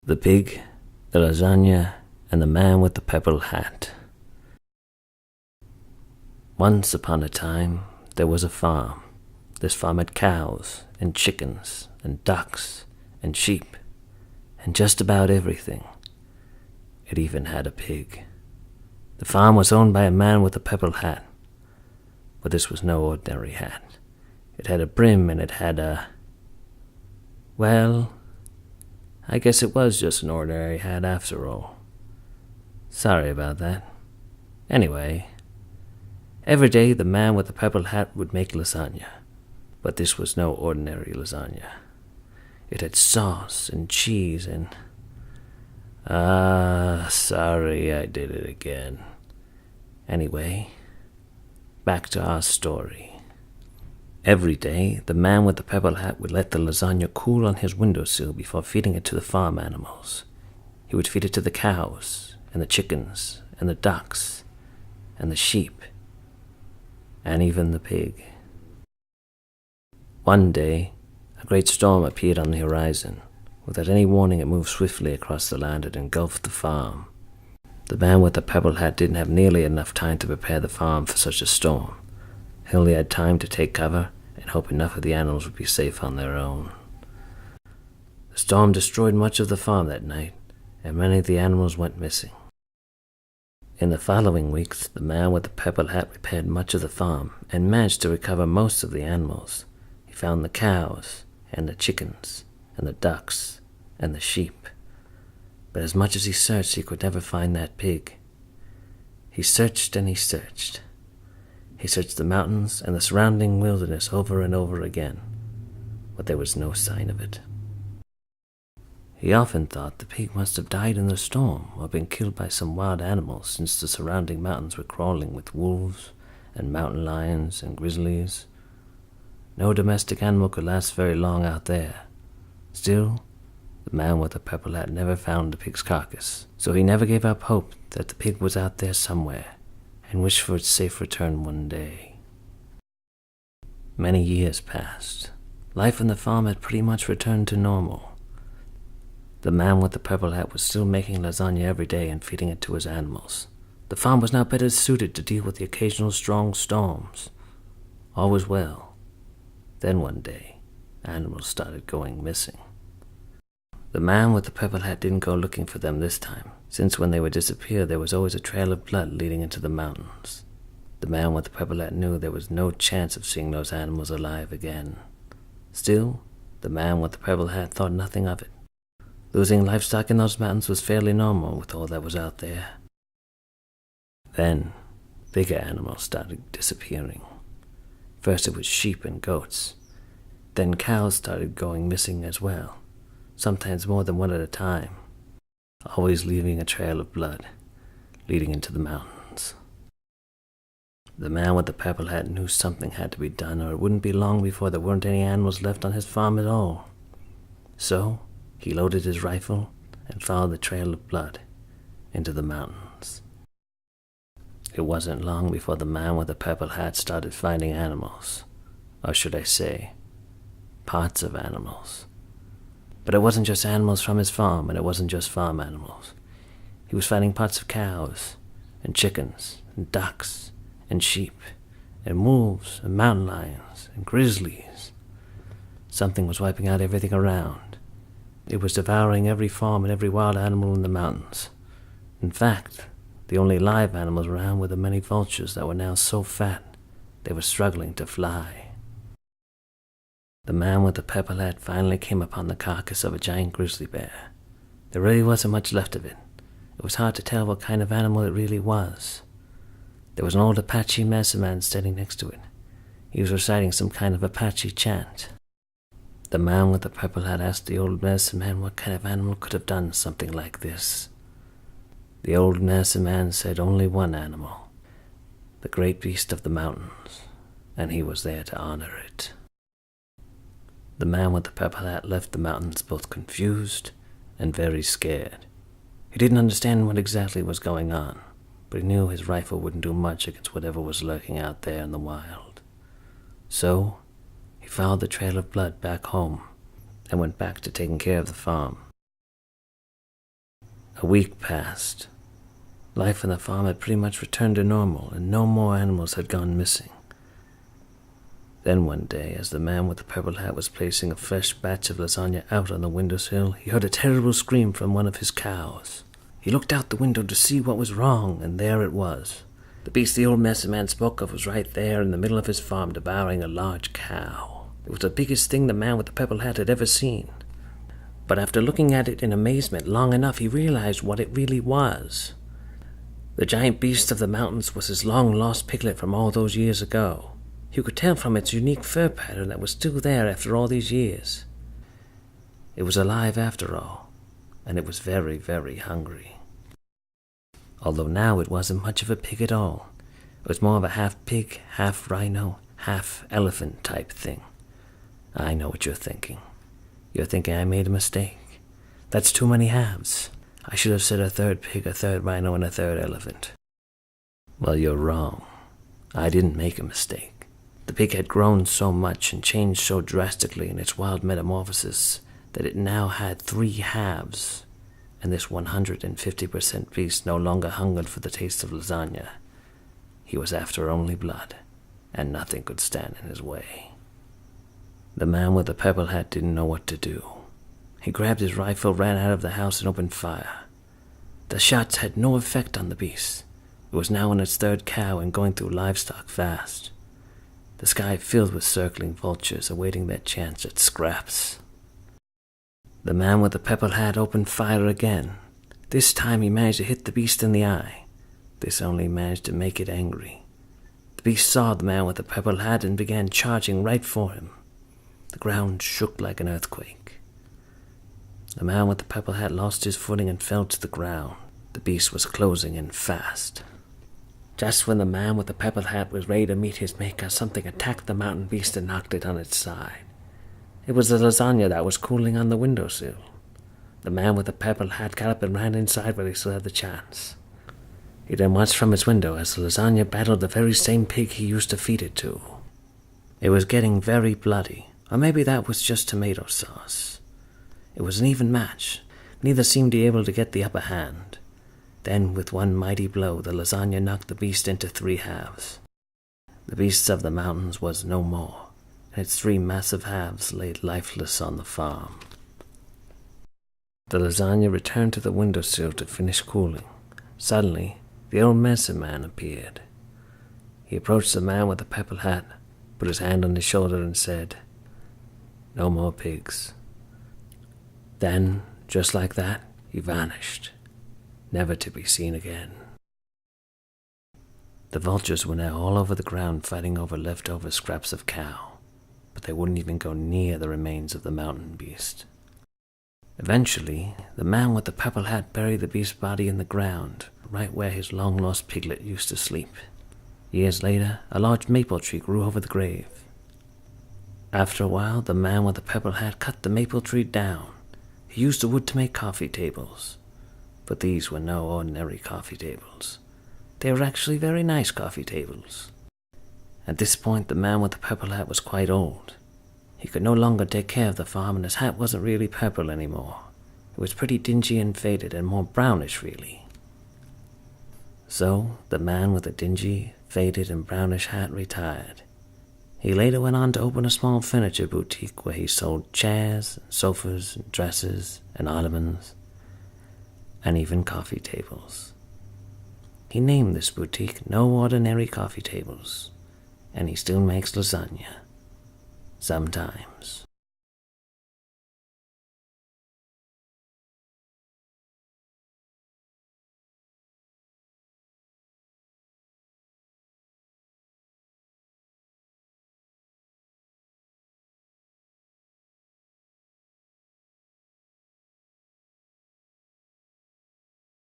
The Pig, the Lasagna, and the Man with the Purple Hat. Once upon a time, there was a farm. This farm had cows, and chickens, and ducks, and sheep, and just about everything. It even had a pig. The farm was owned by a man with a purple hat. But this was no ordinary hat. It had a brim, and it had well, I guess it was just an ordinary hat after all. Sorry about that. Anyway, every day the man with the purple hat would make lasagna. But this was no ordinary lasagna. It had sauce and cheese and... sorry, I did it again. Anyway, back to our story. Every day, the man with the purple hat would let the lasagna cool on his windowsill before feeding it to the farm animals. He would feed it to the cows, and the chickens, and the ducks, and the sheep, and even the pig. One day, a great storm appeared on the horizon. Without any warning, it moved swiftly across the land and engulfed the farm. The man with the purple hat didn't have nearly enough time to prepare the farm for such a storm. He only had time to take cover and hope enough of the animals would be safe on their own. The storm destroyed much of the farm that night, and many of the animals went missing. In the following weeks, the man with the purple hat repaired much of the farm and managed to recover most of the animals. He found the cows, and the chickens, and the ducks, and the sheep. But as much as he searched, he could never find that pig. He searched and he searched. He searched the mountains and the surrounding wilderness over and over again, but there was no sign of it. He often thought the pig must have died in the storm or been killed by some wild animals, since the surrounding mountains were crawling with wolves and mountain lions and grizzlies. No domestic animal could last very long out there. Still, the man with the purple hat never found the pig's carcass, so he never gave up hope that the pig was out there somewhere, and wished for its safe return one day. Many years passed. Life on the farm had pretty much returned to normal. The man with the purple hat was still making lasagna every day and feeding it to his animals. The farm was now better suited to deal with the occasional strong storms. All was well. Then one day, animals started going missing. The man with the purple hat didn't go looking for them this time, since when they would disappear, there was always a trail of blood leading into the mountains. The man with the purple hat knew there was no chance of seeing those animals alive again. Still, the man with the purple hat thought nothing of it. Losing livestock in those mountains was fairly normal with all that was out there. Then, bigger animals started disappearing. First it was sheep and goats. Then cows started going missing as well, sometimes more than one at a time, always leaving a trail of blood leading into the mountains. The man with the purple hat knew something had to be done, or it wouldn't be long before there weren't any animals left on his farm at all. So he loaded his rifle and followed the trail of blood into the mountains. It wasn't long before the man with the purple hat started finding animals, or should I say, parts of animals. But it wasn't just animals from his farm, and it wasn't just farm animals. He was finding parts of cows, and chickens, and ducks, and sheep, and wolves, and mountain lions, and grizzlies. Something was wiping out everything around. It was devouring every farm and every wild animal in the mountains. In fact, the only live animals around were the many vultures that were now so fat they were struggling to fly. The man with the purple hat finally came upon the carcass of a giant grizzly bear. There really wasn't much left of it. It was hard to tell what kind of animal it really was. There was an old Apache medicine man standing next to it. He was reciting some kind of Apache chant. The man with the purple hat asked the old medicine man what kind of animal could have done something like this. The old medicine man said only one animal, the great beast of the mountains, and he was there to honor it. The man with the purple hat left the mountains both confused and very scared. He didn't understand what exactly was going on, but he knew his rifle wouldn't do much against whatever was lurking out there in the wild. So, he followed the trail of blood back home and went back to taking care of the farm. A week passed. Life on the farm had pretty much returned to normal, and no more animals had gone missing. Then one day, as the man with the purple hat was placing a fresh batch of lasagna out on the windowsill, he heard a terrible scream from one of his cows. He looked out the window to see what was wrong, and there it was. The beast the old medicine man spoke of was right there in the middle of his farm, devouring a large cow. It was the biggest thing the man with the purple hat had ever seen. But after looking at it in amazement long enough, he realized what it really was. The giant beast of the mountains was his long-lost piglet from all those years ago. You could tell from its unique fur pattern that was still there after all these years. It was alive after all, and it was very, very hungry. Although now it wasn't much of a pig at all. It was more of a half-pig, half-rhino, half-elephant type thing. I know what you're thinking. You're thinking I made a mistake. That's too many halves. I should have said a third pig, a third rhino, and a third elephant. Well, you're wrong. I didn't make a mistake. The pig had grown so much and changed so drastically in its wild metamorphosis that it now had 3 halves, and this 150% beast no longer hungered for the taste of lasagna. He was after only blood, and nothing could stand in his way. The man with the purple hat didn't know what to do. He grabbed his rifle, ran out of the house, and opened fire. The shots had no effect on the beast. It was now on its 3rd cow and going through livestock fast. The sky filled with circling vultures awaiting their chance at scraps. The man with the purple hat opened fire again. This time he managed to hit the beast in the eye. This only managed to make it angry. The beast saw the man with the purple hat and began charging right for him. The ground shook like an earthquake. The man with the purple hat lost his footing and fell to the ground. The beast was closing in fast. Just when the man with the purple hat was ready to meet his maker, something attacked the mountain beast and knocked it on its side. It was the lasagna that was cooling on the windowsill. The man with the purple hat got up and ran inside where he still had the chance. He then watched from his window as the lasagna battled the very same pig he used to feed it to. It was getting very bloody, or maybe that was just tomato sauce. It was an even match. Neither seemed to be able to get the upper hand. Then, with one mighty blow, the lasagna knocked the beast into 3 halves. The beast of the mountains was no more, and its 3 massive halves lay lifeless on the farm. The lasagna returned to the windowsill to finish cooling. Suddenly, the old medicine man appeared. He approached the man with the purple hat, put his hand on his shoulder, and said, "No more pigs." Then, just like that, he vanished, never to be seen again. The vultures were now all over the ground fighting over leftover scraps of cow, but they wouldn't even go near the remains of the mountain beast. Eventually, the man with the purple hat buried the beast's body in the ground, right where his long-lost piglet used to sleep. Years later, a large maple tree grew over the grave. After a while, the man with the purple hat cut the maple tree down. He used the wood to make coffee tables. But these were no ordinary coffee tables. They were actually very nice coffee tables. At this point, the man with the purple hat was quite old. He could no longer take care of the farm, and his hat wasn't really purple anymore. It was pretty dingy and faded, and more brownish, really. So, the man with the dingy, faded, and brownish hat retired. He later went on to open a small furniture boutique where he sold chairs, and sofas, and dresses, and ottomans, and even coffee tables. He named this boutique No Ordinary Coffee Tables, and he still makes lasagna. Sometimes.